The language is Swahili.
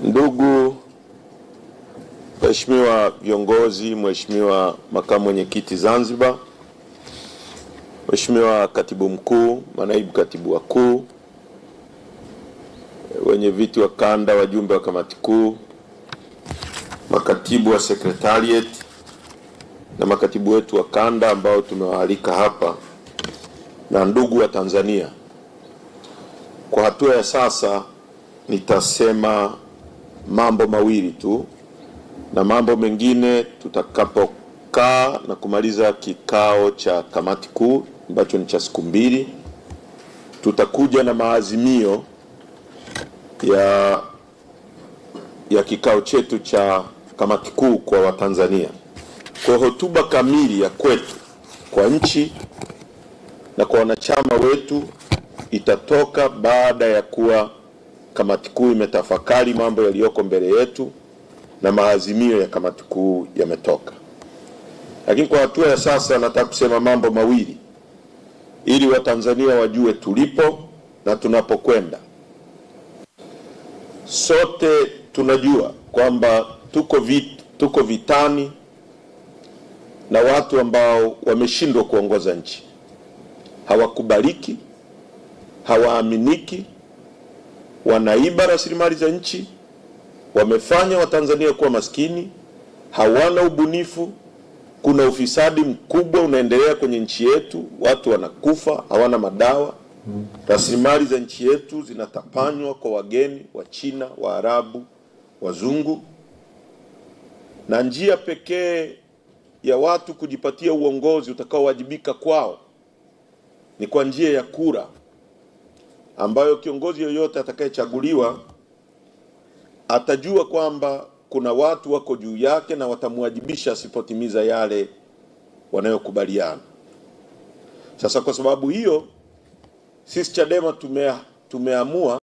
Ndugu Mheshimiwa viongozi, Mheshimiwa Makamu Mwenyekiti Zanzibar, Mheshimiwa Katibu Mkuu, Manaibu Katibu Wakuu, wenye viti wa kanda, wajumbe wa kamati kuu, makatibu wa secretariat na makatibu wetu wa kanda ambao tumewaalika hapa, na ndugu wa Tanzania. Kwa hatua ya sasa nitasema mambo mawili tu, na mambo mengine tutakapokaa na kumaliza kikao cha kamati kuu ambacho ni cha siku 2, tutakuja na maazimio ya kikao chetu cha kamati kuu kwa Watanzania. Kwa hotuba kamili ya kwetu kwa nchi na kwa wanachama wetu itatoka baada ya kuwa kamati kuu imetafakari mambo yaliyoko mbele yetu na maazimio ya kamati kuu yametoka. Lakini kwa hatua ya sasa nataka kusema mambo mawili ili Watanzania wajue tulipo na tunapokwenda. Sote tunajua kwamba tuko vitani na watu ambao wameshindwa kuongoza nchi. Hawakubaliki, hawaaminiki, wanaiba rasilimali za nchi, wamefanya Watanzania kuwa maskini, hawana ubunifu, kuna ufisadi mkubwa unaendelea kwenye nchi yetu, watu wanakufa, hawana madawa, rasilimali za nchi yetu zinatapanywa kwa wageni, wa China, Waarabu, wazungu, na njia pekee ya watu kujipatia uongozi utakaowajibika kwao ni kwa njia ya kura, ambayo kiongozi yoyote atakayechaguliwa atajua kwamba kuna watu wako juu yake na watamwajibisha asipotimiza yale wanayokubaliana. Sasa kwa sababu hiyo sisi Chadema tumeamua